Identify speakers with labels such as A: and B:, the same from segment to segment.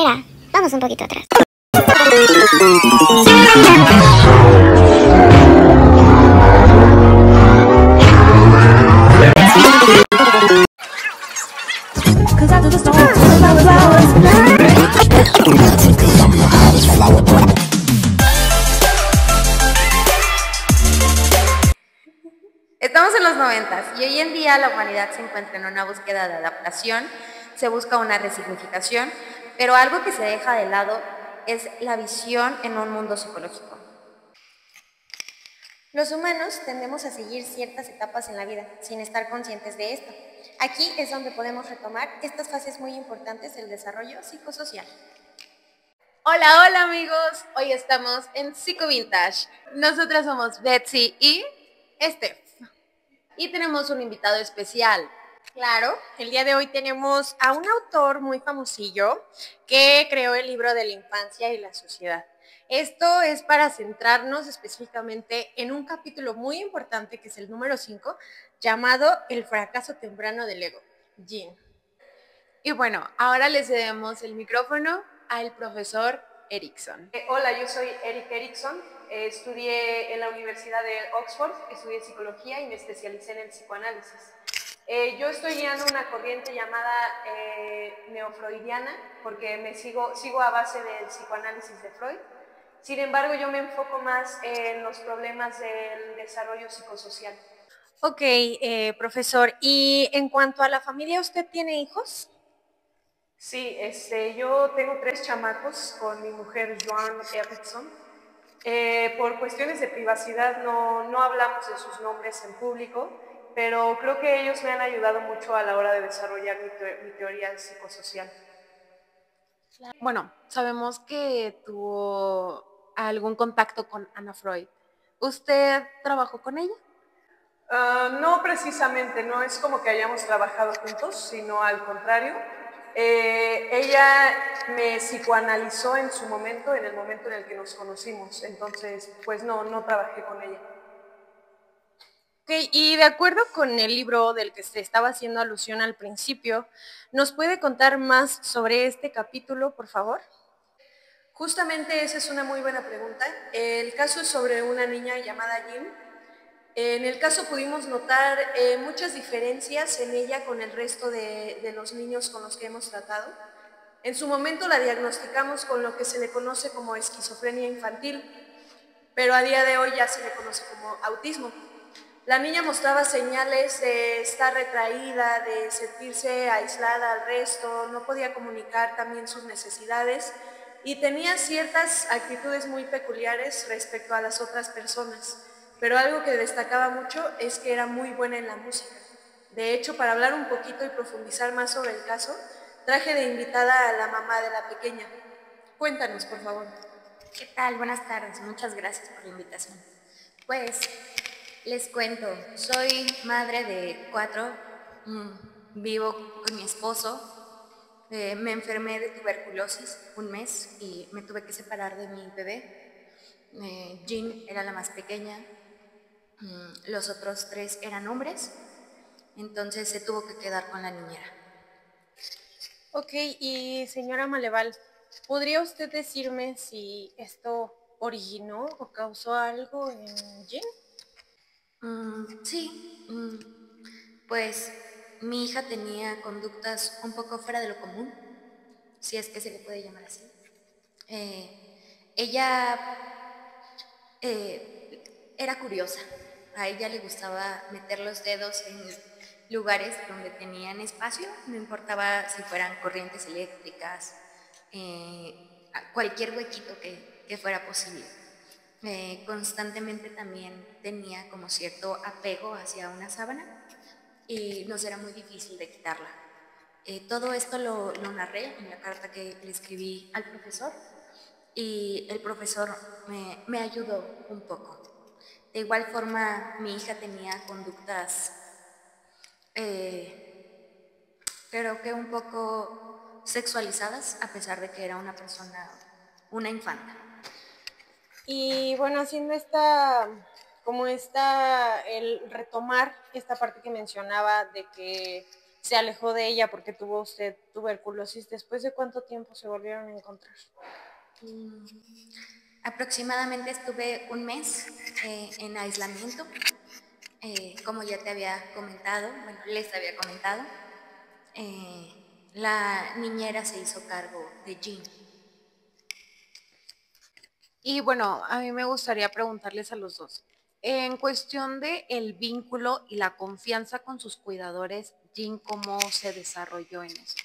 A: Espera, vamos un poquito atrás.
B: Estamos en los 90 y hoy en día la humanidad se encuentra en una búsqueda de adaptación, se busca una resignificación, pero algo que se deja de lado es la visión en un mundo psicológico. Los humanos tendemos a seguir ciertas etapas en la vida sin estar conscientes de esto. Aquí es donde podemos retomar estas fases muy importantes del desarrollo psicosocial.
C: Hola, hola amigos, hoy estamos en Psico Vintage. Nosotras somos Betsy y Steph. Y tenemos un invitado especial.
D: Claro, el día de hoy tenemos a un autor muy famosillo que creó el libro de la infancia y la sociedad. Esto es para centrarnos específicamente en un capítulo muy importante que es el número 5, llamado El fracaso temprano del ego, Jin.
C: Y bueno, ahora le cedemos el micrófono al profesor Erickson.
E: Hola, yo soy Eric Erickson, estudié en la Universidad de Oxford, estudié psicología y me especialicé en el psicoanálisis. Yo estoy guiando una corriente llamada neofreudiana porque sigo a base del psicoanálisis de Freud. Sin embargo, yo me enfoco más en los problemas del desarrollo psicosocial.
D: Ok, profesor, y en cuanto a la familia, ¿usted tiene hijos?
E: Sí, yo tengo 3 chamacos con mi mujer Joan Erickson. Por cuestiones de privacidad no hablamos de sus nombres en público, pero creo que ellos me han ayudado mucho a la hora de desarrollar mi teoría psicosocial.
C: Bueno, sabemos que tuvo algún contacto con Ana Freud. ¿Usted trabajó con ella?
E: No precisamente, no es como que hayamos trabajado juntos, sino al contrario. Ella me psicoanalizó en su momento, en el momento en el que nos conocimos, entonces pues no trabajé con ella.
D: Ok, y de acuerdo con el libro del que se estaba haciendo alusión al principio, ¿nos puede contar más sobre este capítulo, por favor?
E: Justamente esa es una muy buena pregunta. El caso es sobre una niña llamada Jim. En el caso pudimos notar muchas diferencias en ella con el resto de los niños con los que hemos tratado. En su momento la diagnosticamos con lo que se le conoce como esquizofrenia infantil, pero a día de hoy ya se le conoce como autismo. La niña mostraba señales de estar retraída, de sentirse aislada al resto, no podía comunicar también sus necesidades y tenía ciertas actitudes muy peculiares respecto a las otras personas. Pero algo que destacaba mucho es que era muy buena en la música. De hecho, para hablar un poquito y profundizar más sobre el caso, traje de invitada a la mamá de la pequeña. Cuéntanos, por favor.
B: ¿Qué tal? Buenas tardes, muchas gracias por la invitación. Pues les cuento, soy madre de 4, vivo con mi esposo, me enfermé de tuberculosis un mes y me tuve que separar de mi bebé. Jean era la más pequeña, los otros 3 eran hombres, entonces se tuvo que quedar con la niñera.
D: Ok, y señora Maleval, ¿podría usted decirme si esto originó o causó algo en Jin?
B: Sí, pues mi hija tenía conductas un poco fuera de lo común, si es que se le puede llamar así. Ella era curiosa, a ella le gustaba meter los dedos en lugares donde tenían espacio, no importaba si fueran corrientes eléctricas, cualquier huequito que fuera posible. Constantemente también tenía como cierto apego hacia una sábana y nos era muy difícil de quitarla. Todo esto lo narré en la carta que le escribí al profesor y el profesor me ayudó un poco. De igual forma, mi hija tenía conductas, creo que un poco sexualizadas, a pesar de que era una persona, una infanta.
D: Y bueno, haciendo el retomar esta parte que mencionaba de que se alejó de ella porque tuvo usted tuberculosis, ¿después de cuánto tiempo se volvieron a encontrar?
B: Aproximadamente estuve un mes en aislamiento, como ya te había comentado, bueno, les había comentado. La niñera se hizo cargo de Jean.
C: Y bueno, a mí me gustaría preguntarles a los dos, en cuestión de el vínculo y la confianza con sus cuidadores, Jean, ¿cómo se desarrolló en eso?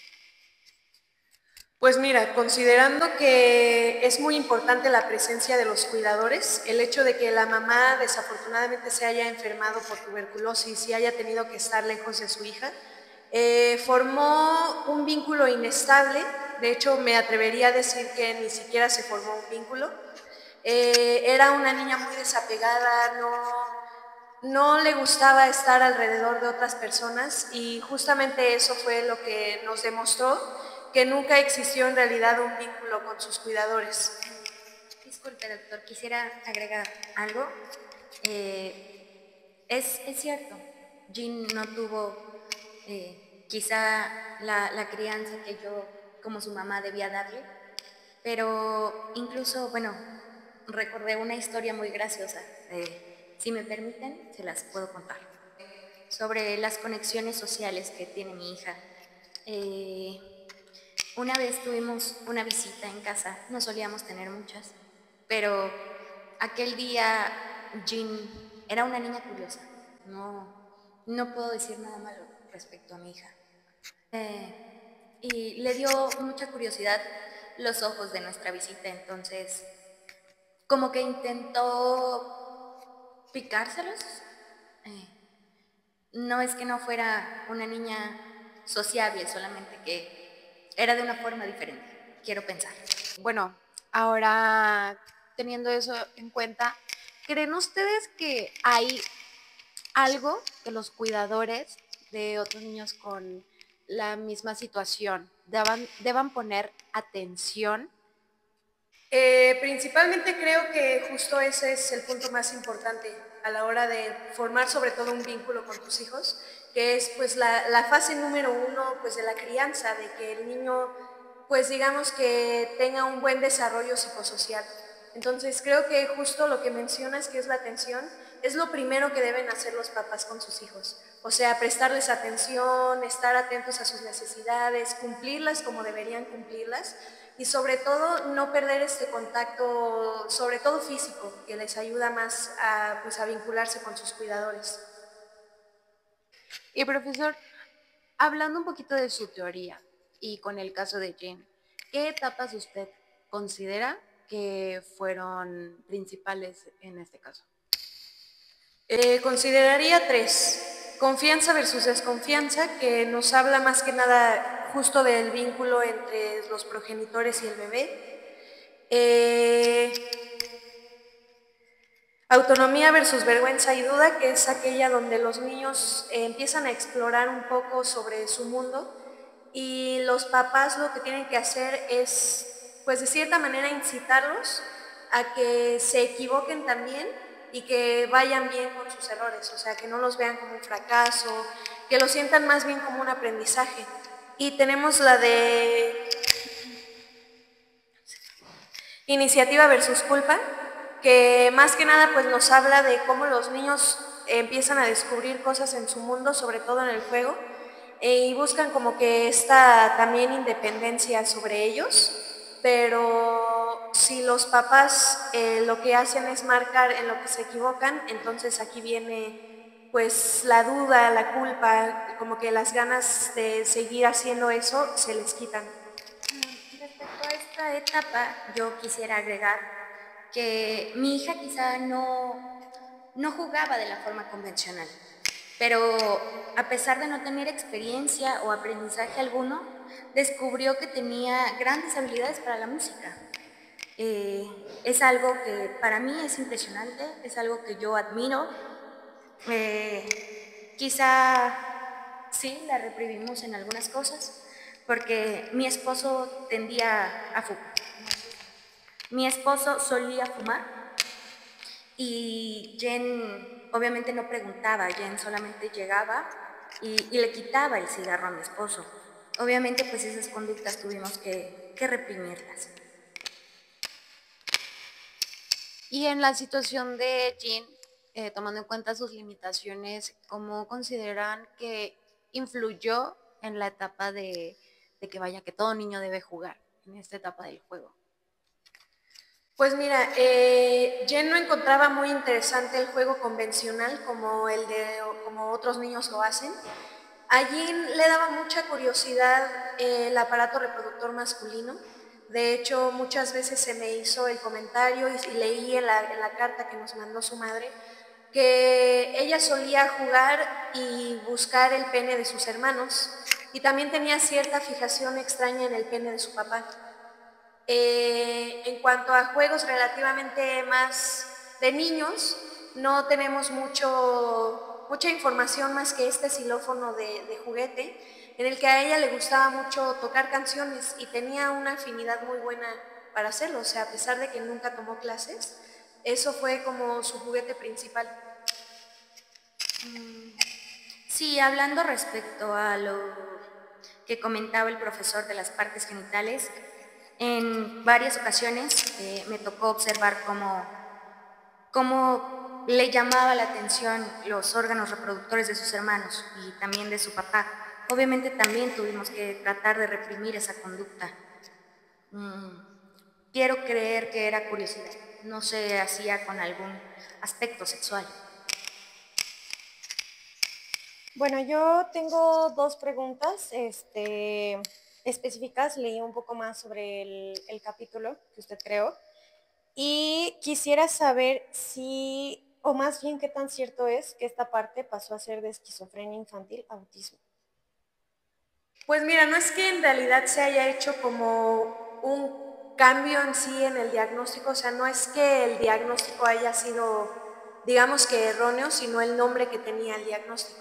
E: Pues mira, considerando que es muy importante la presencia de los cuidadores, el hecho de que la mamá desafortunadamente se haya enfermado por tuberculosis y haya tenido que estar lejos de su hija, formó un vínculo inestable. De hecho, me atrevería a decir que ni siquiera se formó un vínculo. Era una niña muy desapegada, no le gustaba estar alrededor de otras personas, y justamente eso fue lo que nos demostró que nunca existió en realidad un vínculo con sus cuidadores.
B: Disculpe, doctor, quisiera agregar algo. Es cierto, Jean no tuvo quizá la crianza que yo como su mamá debía darle, pero incluso, bueno, recordé una historia muy graciosa. Si me permiten, se las puedo contar. Sobre las conexiones sociales que tiene mi hija. Una vez tuvimos una visita en casa, no solíamos tener muchas, pero aquel día Jean era una niña curiosa. No puedo decir nada malo respecto a mi hija. Y le dio mucha curiosidad los ojos de nuestra visita, entonces como que intentó picárselos. No es que no fuera una niña sociable, solamente que era de una forma diferente, quiero pensar.
C: Bueno, ahora teniendo eso en cuenta, ¿creen ustedes que hay algo que los cuidadores de otros niños con la misma situación deban poner atención?
E: Principalmente creo que justo ese es el punto más importante a la hora de formar sobre todo un vínculo con tus hijos, que es pues la fase número 1 pues de la crianza, de que el niño pues digamos que tenga un buen desarrollo psicosocial. Entonces creo que justo lo que mencionas, que es la atención, es lo primero que deben hacer los papás con sus hijos. O sea, prestarles atención, estar atentos a sus necesidades, cumplirlas como deberían cumplirlas, y sobre todo no perder este contacto, sobre todo físico, que les ayuda más a, pues, a vincularse con sus cuidadores.
C: Y profesor, hablando un poquito de su teoría y con el caso de Jean, ¿qué etapas usted considera que fueron principales en este caso?
E: Consideraría 3. Confianza versus desconfianza, que nos habla más que nada justo del vínculo entre los progenitores y el bebé. Autonomía versus vergüenza y duda, que es aquella donde los niños empiezan a explorar un poco sobre su mundo, y los papás lo que tienen que hacer es, pues de cierta manera, incitarlos a que se equivoquen también y que vayan bien con sus errores, o sea, que no los vean como un fracaso, que lo sientan más bien como un aprendizaje. Y tenemos la de iniciativa versus culpa, que más que nada pues nos habla de cómo los niños empiezan a descubrir cosas en su mundo, sobre todo en el juego, y buscan como que esta también independencia sobre ellos, pero si los papás lo que hacen es marcar en lo que se equivocan, entonces aquí viene pues la duda, la culpa, como que las ganas de seguir haciendo eso se les quitan.
B: Respecto a esta etapa, yo quisiera agregar que mi hija quizá no jugaba de la forma convencional, pero a pesar de no tener experiencia o aprendizaje alguno, descubrió que tenía grandes habilidades para la música. Es algo que para mí es impresionante, es algo que yo admiro. Quizá sí, la reprimimos en algunas cosas, porque mi esposo tendía a fumar. Mi esposo solía fumar y Jen obviamente no preguntaba, Jen solamente llegaba y le quitaba el cigarro a mi esposo. Obviamente pues esas conductas tuvimos que reprimirlas.
C: Y en la situación de Jean, tomando en cuenta sus limitaciones, ¿cómo consideran que influyó en la etapa de que vaya, que todo niño debe jugar en esta etapa del juego?
E: Pues mira, Jen no encontraba muy interesante el juego convencional como otros niños lo hacen. A Jen le daba mucha curiosidad el aparato reproductor masculino. De hecho, muchas veces se me hizo el comentario y leí en la carta que nos mandó su madre que ella solía jugar y buscar el pene de sus hermanos y también tenía cierta fijación extraña en el pene de su papá. En cuanto a juegos relativamente más de niños, no tenemos mucha información más que este xilófono de juguete, en el que a ella le gustaba mucho tocar canciones y tenía una afinidad muy buena para hacerlo. O sea, a pesar de que nunca tomó clases, eso fue como su juguete principal.
B: Sí, hablando respecto a lo que comentaba el profesor de las partes genitales, en varias ocasiones me tocó observar cómo le llamaba la atención los órganos reproductores de sus hermanos y también de su papá. Obviamente también tuvimos que tratar de reprimir esa conducta. Quiero creer que era curiosidad, no se hacía con algún aspecto sexual.
D: Bueno, yo tengo dos preguntas específicas. Leí un poco más sobre el capítulo que usted creó y quisiera saber si, o más bien qué tan cierto es que esta parte pasó a ser de esquizofrenia infantil a autismo.
E: Pues mira, no es que en realidad se haya hecho como un cambio en sí en el diagnóstico, o sea, no es que el diagnóstico haya sido, digamos que erróneo, sino el nombre que tenía el diagnóstico.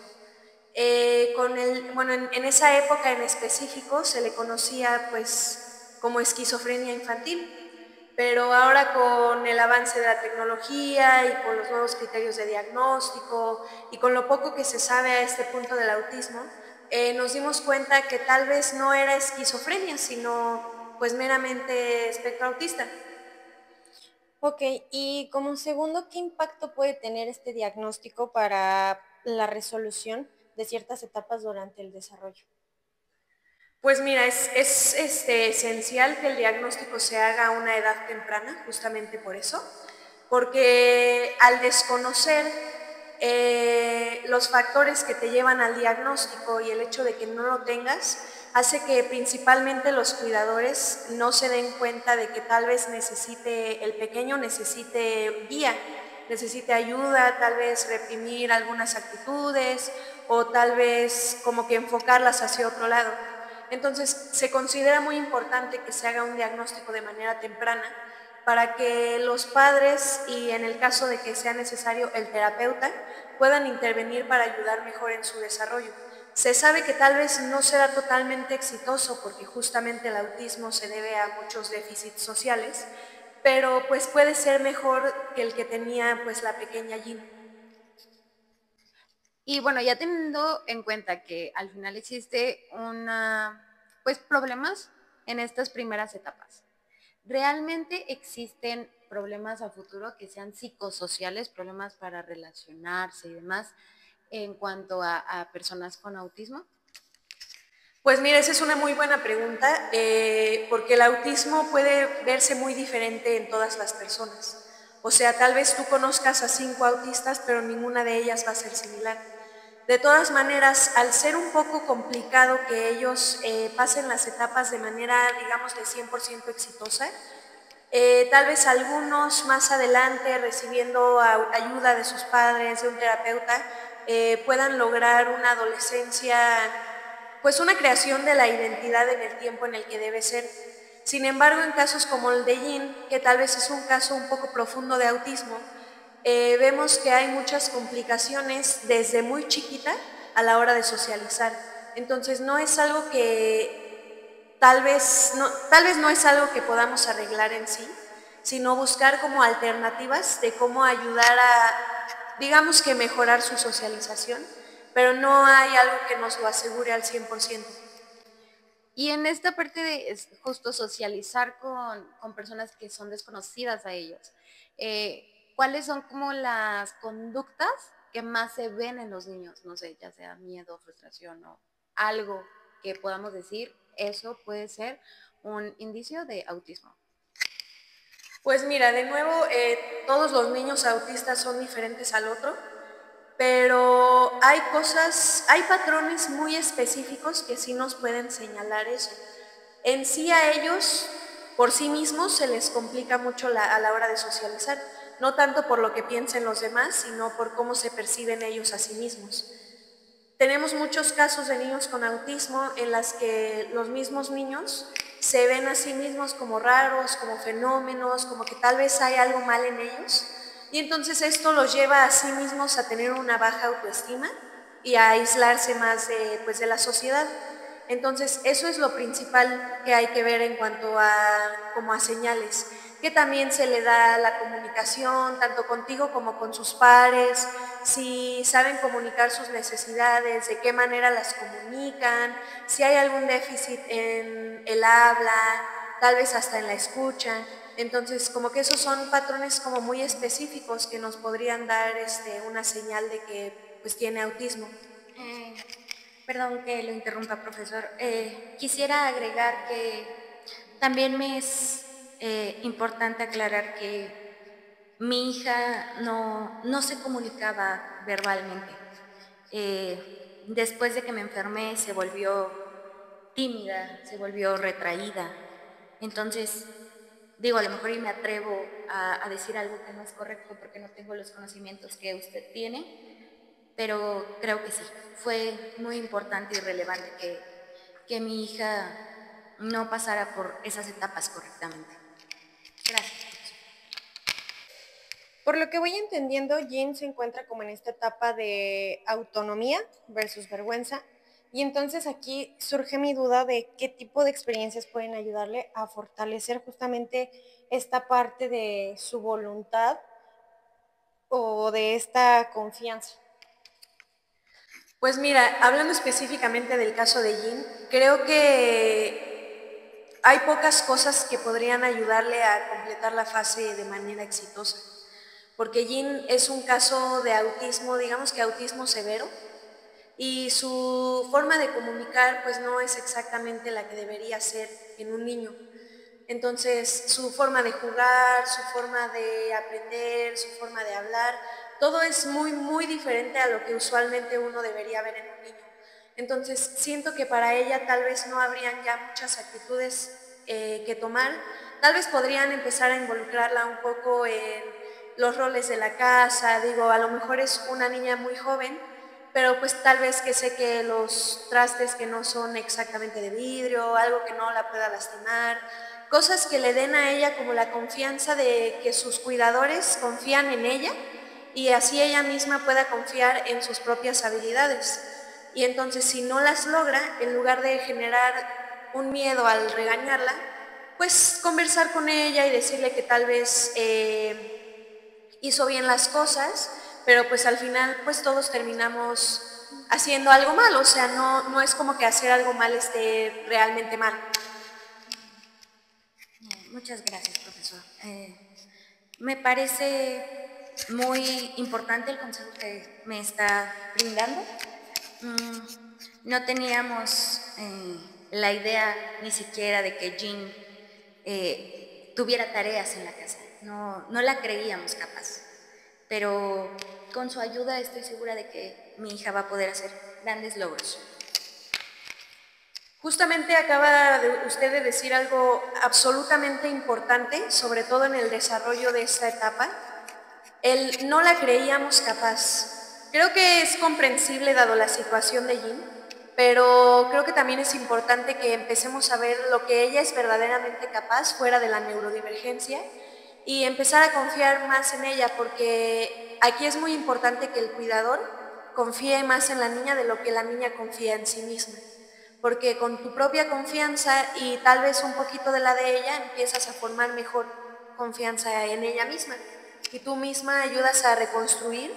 E: En esa época en específico se le conocía pues como esquizofrenia infantil, pero ahora con el avance de la tecnología y con los nuevos criterios de diagnóstico y con lo poco que se sabe a este punto del autismo, nos dimos cuenta que tal vez no era esquizofrenia, sino pues meramente espectro autista.
D: Ok, y como segundo, ¿qué impacto puede tener este diagnóstico para la resolución de ciertas etapas durante el desarrollo?
E: Pues mira, es esencial que el diagnóstico se haga a una edad temprana, justamente por eso, porque al desconocer los factores que te llevan al diagnóstico y el hecho de que no lo tengas, hace que principalmente los cuidadores no se den cuenta de que tal vez el pequeño necesite guía, necesite ayuda, tal vez reprimir algunas actitudes o tal vez como que enfocarlas hacia otro lado. Entonces, se considera muy importante que se haga un diagnóstico de manera temprana para que los padres y en el caso de que sea necesario el terapeuta puedan intervenir para ayudar mejor en su desarrollo. Se sabe que tal vez no será totalmente exitoso porque justamente el autismo se debe a muchos déficits sociales, pero pues puede ser mejor que el que tenía pues la pequeña Jean.
C: Y bueno, ya teniendo en cuenta que al final existe pues problemas en estas primeras etapas, ¿realmente existen problemas a futuro que sean psicosociales, problemas para relacionarse y demás en cuanto a personas con autismo?
E: Pues mira, esa es una muy buena pregunta, porque el autismo puede verse muy diferente en todas las personas. O sea, tal vez tú conozcas a 5 autistas, pero ninguna de ellas va a ser similar. De todas maneras, al ser un poco complicado que ellos pasen las etapas de manera, digamos, de 100% exitosa, tal vez algunos más adelante, recibiendo ayuda de sus padres, de un terapeuta, puedan lograr una adolescencia, pues una creación de la identidad en el tiempo en el que debe ser. Sin embargo, en casos como el de Jean, que tal vez es un caso un poco profundo de autismo, vemos que hay muchas complicaciones desde muy chiquita a la hora de socializar. Entonces no es algo que tal vez no es algo que podamos arreglar en sí, sino buscar como alternativas de cómo ayudar a, digamos que mejorar su socialización pero no hay algo que nos lo asegure al 100%.
C: Y en esta parte de justo socializar con personas que son desconocidas a ellos, ¿cuáles son como las conductas que más se ven en los niños? No sé, ya sea miedo, frustración o algo que podamos decir, eso puede ser un indicio de autismo.
E: Pues mira, de nuevo, todos los niños autistas son diferentes al otro, pero hay patrones muy específicos que sí nos pueden señalar eso. En sí a ellos, por sí mismos, se les complica mucho a la hora de socializar, no tanto por lo que piensen los demás, sino por cómo se perciben ellos a sí mismos. Tenemos muchos casos de niños con autismo en las que los mismos niños se ven a sí mismos como raros, como fenómenos, como que tal vez hay algo mal en ellos. Y entonces esto los lleva a sí mismos a tener una baja autoestima y a aislarse más de la sociedad. Entonces eso es lo principal que hay que ver en cuanto como a señales, que también se le da la comunicación, tanto contigo como con sus pares, si saben comunicar sus necesidades, de qué manera las comunican, si hay algún déficit en el habla, tal vez hasta en la escucha. Entonces, como que esos son patrones como muy específicos que nos podrían dar una señal de que pues tiene autismo.
B: Perdón que lo interrumpa, profesor. Quisiera agregar que también me es importante aclarar que mi hija no se comunicaba verbalmente. Después de que me enfermé se volvió tímida, se volvió retraída. Entonces, digo, a lo mejor y me atrevo a decir algo que no es correcto porque no tengo los conocimientos que usted tiene, pero creo que sí, fue muy importante y relevante que mi hija no pasara por esas etapas correctamente. Gracias.
D: Por lo que voy entendiendo, Jean se encuentra como en esta etapa de autonomía versus vergüenza. Y entonces aquí surge mi duda de qué tipo de experiencias pueden ayudarle a fortalecer justamente esta parte de su voluntad o de esta confianza.
E: Pues mira, hablando específicamente del caso de Jean, creo que hay pocas cosas que podrían ayudarle a completar la fase de manera exitosa, porque Jean es un caso de autismo, digamos que autismo severo, y su forma de comunicar pues no es exactamente la que debería ser en un niño. Entonces, su forma de jugar, su forma de aprender, su forma de hablar, todo es muy, muy diferente a lo que usualmente uno debería ver en un niño. Entonces, siento que para ella tal vez no habrían ya muchas actitudes que tomar. Tal vez podrían empezar a involucrarla un poco en los roles de la casa. Digo, a lo mejor es una niña muy joven, pero pues tal vez que seque los trastes que no son exactamente de vidrio, algo que no la pueda lastimar, cosas que le den a ella como la confianza de que sus cuidadores confían en ella y así ella misma pueda confiar en sus propias habilidades. Y entonces si no las logra, en lugar de generar un miedo al regañarla, pues conversar con ella y decirle que tal vez hizo bien las cosas, pero pues al final pues todos terminamos haciendo algo mal, o sea, no es como que hacer algo mal esté realmente mal.
B: Muchas gracias, profesor. Me parece muy importante el consejo que me está brindando. No teníamos la idea ni siquiera de que Jean tuviera tareas en la casa. No la creíamos capaz. Pero con su ayuda estoy segura de que mi hija va a poder hacer grandes logros.
E: Justamente acaba usted de decir algo absolutamente importante, sobre todo en el desarrollo de esta etapa. No la creíamos capaz. Creo que es comprensible dado la situación de Jean, pero creo que también es importante que empecemos a ver lo que ella es verdaderamente capaz fuera de la neurodivergencia y empezar a confiar más en ella, porque aquí es muy importante que el cuidador confíe más en la niña de lo que la niña confía en sí misma. Porque con tu propia confianza y tal vez un poquito de la de ella, empiezas a formar mejor confianza en ella misma. Y tú misma ayudas a reconstruir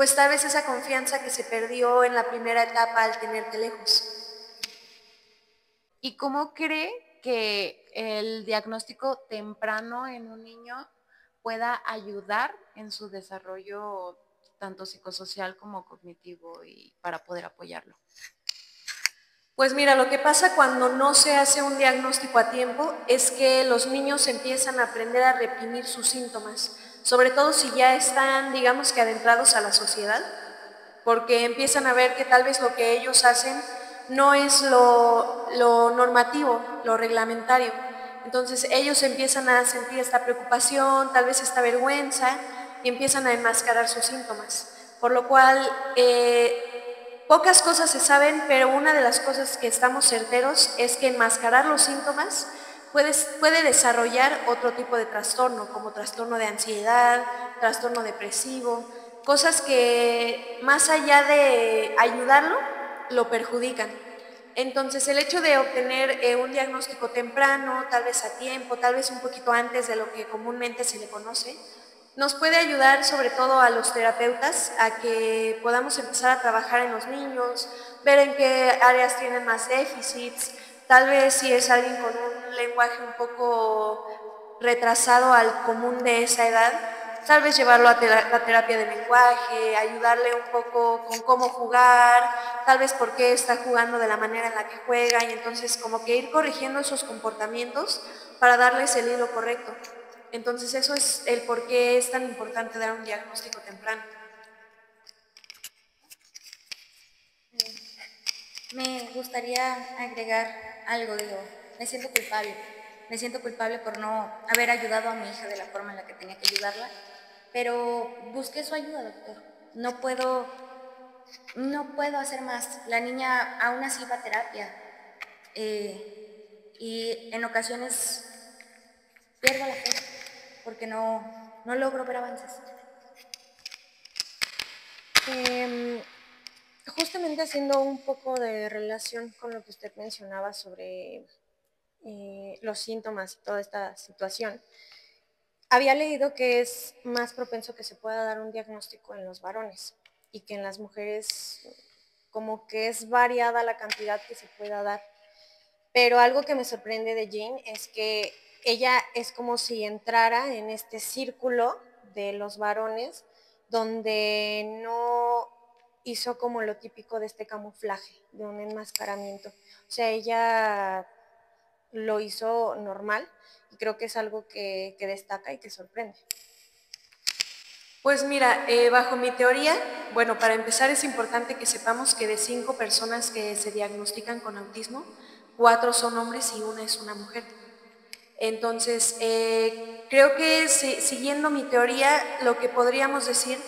E: pues tal vez esa confianza que se perdió en la primera etapa al tenerte lejos.
C: ¿Y cómo cree que el diagnóstico temprano en un niño pueda ayudar en su desarrollo tanto psicosocial como cognitivo y para poder apoyarlo?
E: Pues mira, lo que pasa cuando no se hace un diagnóstico a tiempo es que los niños empiezan a aprender a reprimir sus síntomas, sobre todo si ya están, digamos que adentrados a la sociedad, porque empiezan a ver que tal vez lo que ellos hacen no es lo normativo, lo reglamentario. Entonces ellos empiezan a sentir esta preocupación, tal vez esta vergüenza, y empiezan a enmascarar sus síntomas. Por lo cual, pocas cosas se saben, pero una de las cosas que estamos certeros es que enmascarar los síntomas puede desarrollar otro tipo de trastorno, como trastorno de ansiedad, trastorno depresivo, cosas que más allá de ayudarlo, lo perjudican. Entonces el hecho de obtener un diagnóstico temprano, tal vez a tiempo, tal vez un poquito antes de lo que comúnmente se le conoce, nos puede ayudar sobre todo a los terapeutas a que podamos empezar a trabajar en los niños, ver en qué áreas tienen más déficits, tal vez si es alguien con un lenguaje un poco retrasado al común de esa edad, tal vez llevarlo a la terapia de lenguaje, ayudarle un poco con cómo jugar, tal vez por qué está jugando de la manera en la que juega y entonces como que ir corrigiendo esos comportamientos para darles el hilo correcto. Entonces eso es el por qué es tan importante dar un diagnóstico temprano.
B: Me gustaría agregar algo, me siento culpable por no haber ayudado a mi hija de la forma en la que tenía que ayudarla, pero busqué su ayuda, doctor. No puedo hacer más. La niña aún así va a terapia y en ocasiones pierdo la fe porque no logro ver avances.
D: Justamente haciendo un poco de relación con lo que usted mencionaba sobre los síntomas y toda esta situación, había leído que es más propenso que se pueda dar un diagnóstico en los varones y que en las mujeres como que es variada la cantidad que se pueda dar. Pero algo que me sorprende de Jean es que ella es como si entrara en este círculo de los varones donde no hizo como lo típico de este camuflaje, de un enmascaramiento. O sea, ella lo hizo normal y creo que es algo que destaca y que sorprende.
E: Pues mira, bajo mi teoría, bueno, para empezar es importante que sepamos que de 5 personas que se diagnostican con autismo, 4 son hombres y 1 es una mujer. Entonces, creo que siguiendo mi teoría, lo que podríamos decir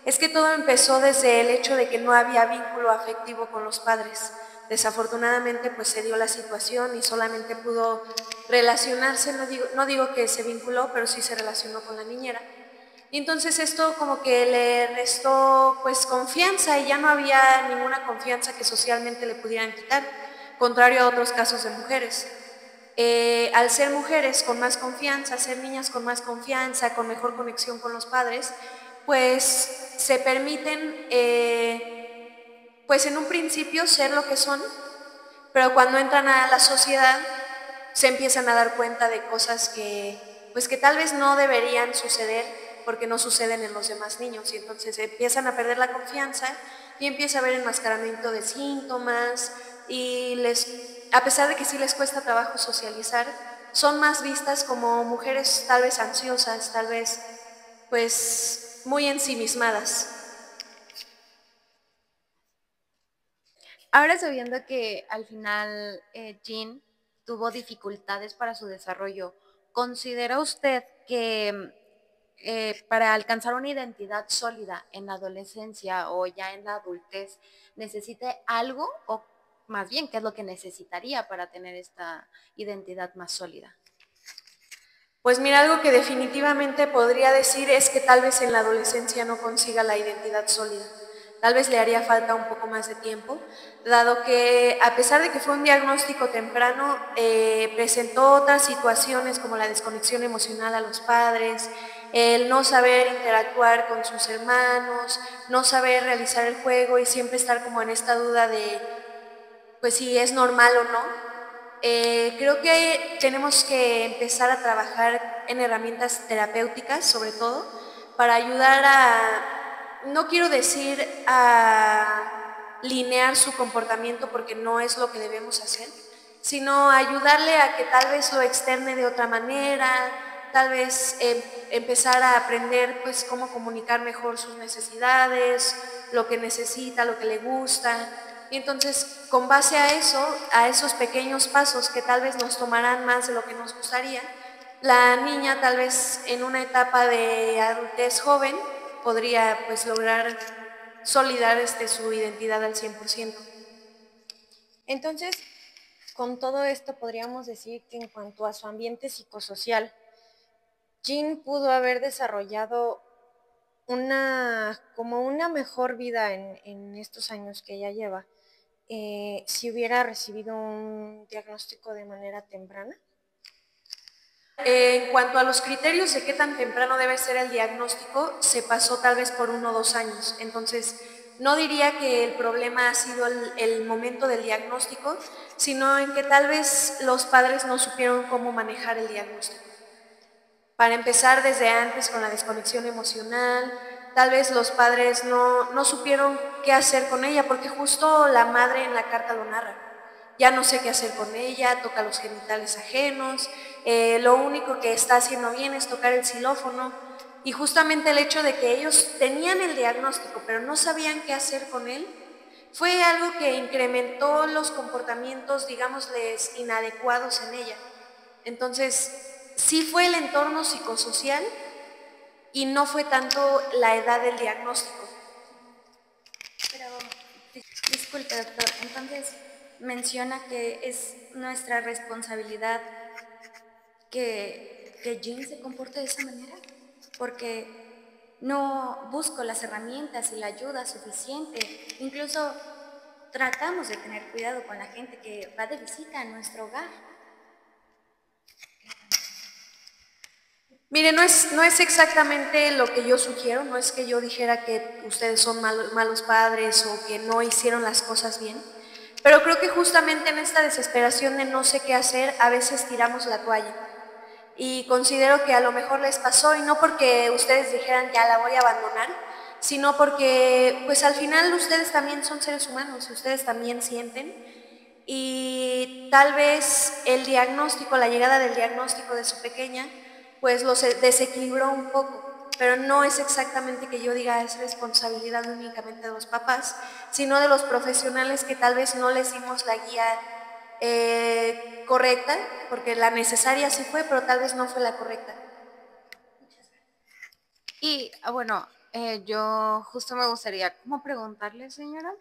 E: es que todo empezó desde el hecho de que no había vínculo afectivo con los padres. Desafortunadamente, pues se dio la situación y solamente pudo relacionarse, no digo que se vinculó, pero sí se relacionó con la niñera. Y entonces esto como que le restó pues confianza y ya no había ninguna confianza que socialmente le pudieran quitar, contrario a otros casos de mujeres. Al ser mujeres con más confianza, ser niñas con más confianza, con mejor conexión con los padres, pues se permiten pues en un principio ser lo que son, pero cuando entran a la sociedad se empiezan a dar cuenta de cosas pues que tal vez no deberían suceder porque no suceden en los demás niños y entonces empiezan a perder la confianza y empieza a haber enmascaramiento de síntomas y a pesar de que sí les cuesta trabajo socializar, son más vistas como mujeres tal vez ansiosas, tal vez pues muy ensimismadas.
C: Ahora sabiendo que al final Jean tuvo dificultades para su desarrollo, ¿considera usted que para alcanzar una identidad sólida en la adolescencia o ya en la adultez necesite algo o más bien qué es lo que necesitaría para tener esta identidad más sólida?
E: Pues mira, algo que definitivamente podría decir es que tal vez en la adolescencia no consiga la identidad sólida. Tal vez le haría falta un poco más de tiempo, dado que a pesar de que fue un diagnóstico temprano, presentó otras situaciones como la desconexión emocional a los padres, el no saber interactuar con sus hermanos, no saber realizar el juego y siempre estar como en esta duda de pues si es normal o no. Creo que tenemos que empezar a trabajar en herramientas terapéuticas, sobre todo, para ayudar a, no quiero decir a linear su comportamiento porque no es lo que debemos hacer, sino ayudarle a que tal vez lo externe de otra manera, tal vez empezar a aprender pues cómo comunicar mejor sus necesidades, lo que necesita, lo que le gusta. Y entonces, con base a eso, a esos pequeños pasos que tal vez nos tomarán más de lo que nos gustaría, la niña tal vez en una etapa de adultez joven podría pues lograr solidar su identidad al 100%.
D: Entonces, con todo esto podríamos decir que en cuanto a su ambiente psicosocial, Jean pudo haber desarrollado como una mejor vida en estos años que ella lleva, si hubiera recibido un diagnóstico de manera temprana.
E: En cuanto a los criterios de qué tan temprano debe ser el diagnóstico, se pasó tal vez por 1 o 2 años. Entonces, no diría que el problema ha sido el momento del diagnóstico, sino en que tal vez los padres no supieron cómo manejar el diagnóstico. Para empezar desde antes con la desconexión emocional, tal vez los padres no supieron qué hacer con ella, porque justo la madre en la carta lo narra. Ya no sé qué hacer con ella, toca los genitales ajenos, lo único que está haciendo bien es tocar el xilófono, y justamente el hecho de que ellos tenían el diagnóstico pero no sabían qué hacer con él, fue algo que incrementó los comportamientos, digámosles, inadecuados en ella. Entonces, sí fue el entorno psicosocial y no fue tanto la edad del diagnóstico.
B: Pero, disculpe, doctor, entonces menciona que es nuestra responsabilidad que Jean se comporte de esa manera, porque no busco las herramientas y la ayuda suficiente. Incluso tratamos de tener cuidado con la gente que va de visita a nuestro hogar.
E: Mire, no es exactamente lo que yo sugiero, no es que yo dijera que ustedes son malos padres o que no hicieron las cosas bien, pero creo que justamente en esta desesperación de no sé qué hacer, a veces tiramos la toalla. Y considero que a lo mejor les pasó, y no porque ustedes dijeran ya la voy a abandonar, sino porque pues al final ustedes también son seres humanos, ustedes también sienten, y tal vez el diagnóstico, la llegada del diagnóstico de su pequeña, pues los desequilibró un poco, pero no es exactamente que yo diga es responsabilidad únicamente de los papás, sino de los profesionales que tal vez no les dimos la guía correcta, porque la necesaria sí fue, pero tal vez no fue la correcta.
C: Y bueno, yo justo me gustaría como preguntarle, señora,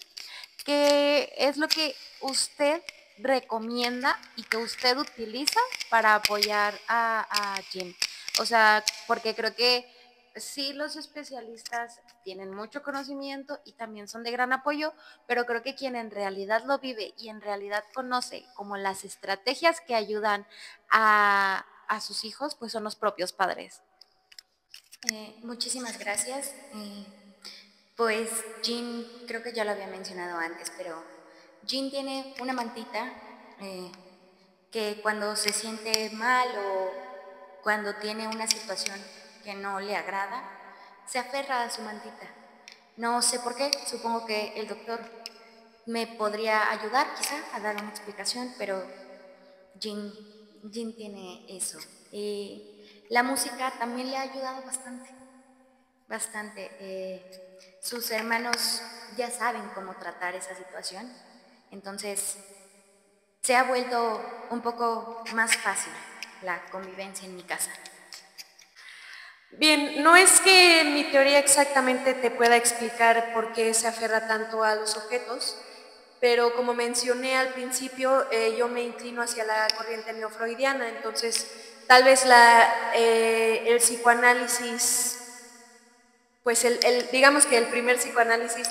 C: ¿qué es lo que usted recomienda y que usted utiliza para apoyar a Jean? O sea, porque creo que sí los especialistas tienen mucho conocimiento y también son de gran apoyo, pero creo que quien en realidad lo vive y en realidad conoce como las estrategias que ayudan a sus hijos, pues son los propios padres.
B: Muchísimas gracias. Pues Jean, creo que ya lo había mencionado antes, pero Jean tiene una mantita que cuando se siente mal o cuando tiene una situación que no le agrada, se aferra a su mantita. No sé por qué, supongo que el doctor me podría ayudar quizá a dar una explicación, pero Jean tiene eso. Y la música también le ha ayudado bastante, bastante. Sus hermanos ya saben cómo tratar esa situación, entonces se ha vuelto un poco más fácil la convivencia en mi casa.
E: Bien, no es que mi teoría exactamente te pueda explicar por qué se aferra tanto a los objetos, pero como mencioné al principio, yo me inclino hacia la corriente neofreudiana, entonces tal vez el psicoanálisis, pues digamos que el primer psicoanálisis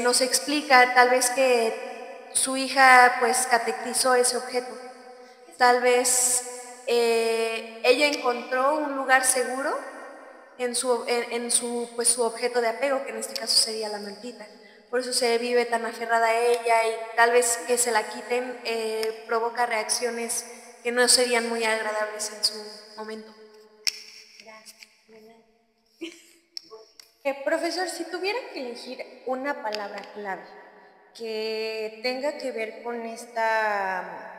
E: nos explica tal vez que su hija pues catequizó ese objeto, tal vez ella encontró un lugar seguro en su objeto de apego, que en este caso sería la mantita. Por eso se vive tan aferrada a ella y tal vez que se la quiten provoca reacciones que no serían muy agradables en su momento.
D: Profesor, si tuviera que elegir una palabra clave que tenga que ver con esta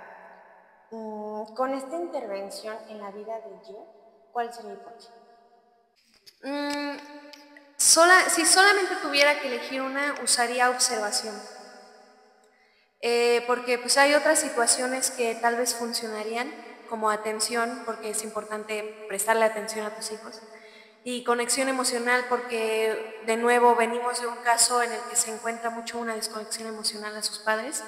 D: intervención en la vida de Jean, ¿cuál sería y por qué?
E: Si solamente tuviera que elegir una, usaría observación. Porque pues hay otras situaciones que tal vez funcionarían, como atención, porque es importante prestarle atención a tus hijos, y conexión emocional, porque de nuevo venimos de un caso en el que se encuentra mucho una desconexión emocional a sus padres,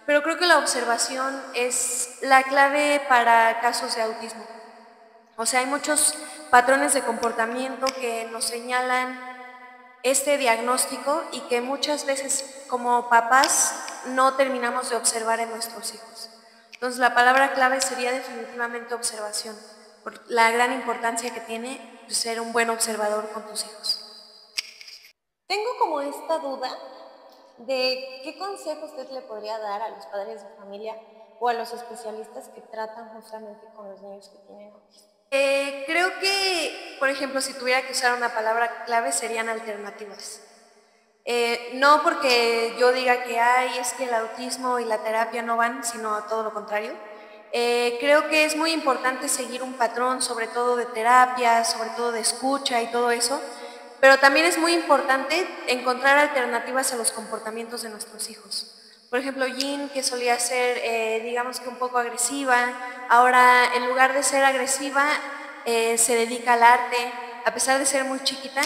E: pero creo que la observación es la clave para casos de autismo. O sea, hay muchos patrones de comportamiento que nos señalan este diagnóstico y que muchas veces como papás no terminamos de observar en nuestros hijos. Entonces la palabra clave sería definitivamente observación, por la gran importancia que tiene ser un buen observador con tus hijos.
D: Tengo como esta duda de qué consejo usted le podría dar a los padres de familia o a los especialistas que tratan justamente con los niños que tienen autismo.
E: Creo que, por ejemplo, si tuviera que usar una palabra clave serían alternativas. No porque yo diga que es que el autismo y la terapia no van, sino todo lo contrario. Creo que es muy importante seguir un patrón, sobre todo de terapia, sobre todo de escucha y todo eso, pero también es muy importante encontrar alternativas a los comportamientos de nuestros hijos. Por ejemplo, Jean, que solía ser, digamos que un poco agresiva, ahora en lugar de ser agresiva, se dedica al arte, a pesar de ser muy chiquita,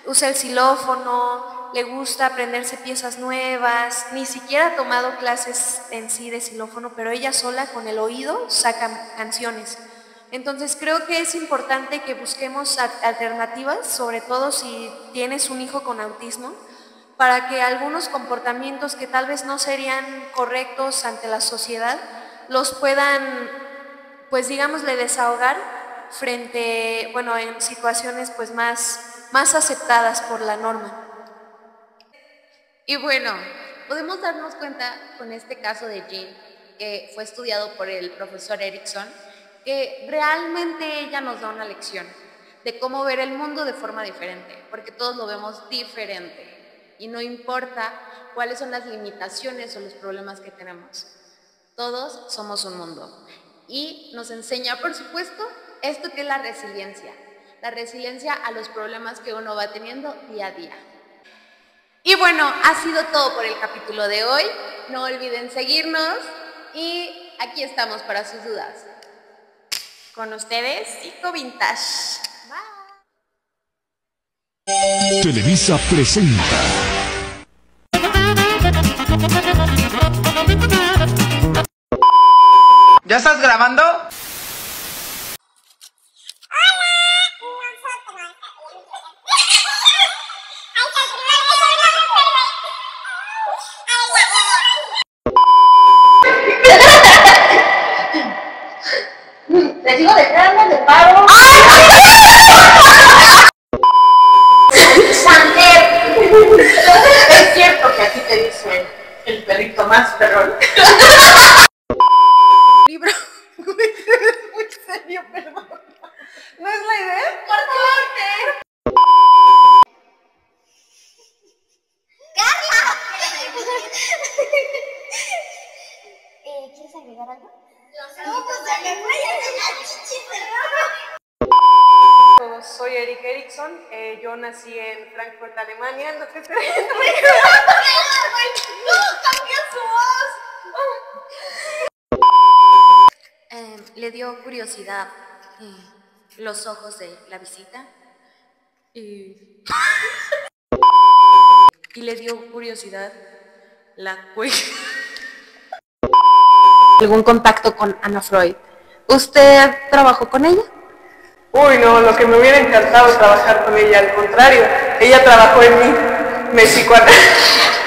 E: usa el xilófono, le gusta aprenderse piezas nuevas, ni siquiera ha tomado clases en sí de xilófono, pero ella sola con el oído saca canciones. Entonces creo que es importante que busquemos alternativas, sobre todo si tienes un hijo con autismo, para que algunos comportamientos que tal vez no serían correctos ante la sociedad, los puedan, pues digámosle, desahogar en situaciones pues más aceptadas por la norma.
B: Y bueno, podemos darnos cuenta con este caso de Jean, que fue estudiado por el profesor Erickson, que realmente ella nos da una lección de cómo ver el mundo de forma diferente, porque todos lo vemos diferente y no importa cuáles son las limitaciones o los problemas que tenemos. Todos somos un mundo y nos enseña, por supuesto, esto que es la resiliencia a los problemas que uno va teniendo día a día. Y bueno, ha sido todo por el capítulo de hoy. No olviden seguirnos y aquí estamos para sus dudas.
D: Con ustedes, Psico Vintage.
A: Bye. Televisa presenta.
F: ¿Ya estás grabando?
G: Te sigo dejando de paro. Sander. Es cierto que a ti te dicen el perrito más perrón.
D: Libro. Es muy serio, perdón. ¿No es la idea?
G: ¡Corte! ¡Carla! ¿Quieres agregar algo? No, pues dale,
E: Soy Erika Erickson, yo nací en Frankfurt, Alemania, no te estoy viendo.
G: ¡No, cambia su voz!
B: Le dio curiosidad los ojos de la visita y le dio curiosidad la cuello.
C: ¿Algún contacto con Ana Freud? ¿Usted trabajó con ella?
H: Uy, no, lo que me hubiera encantado trabajar con ella, al contrario, ella trabajó en mí, me psicoanalizó.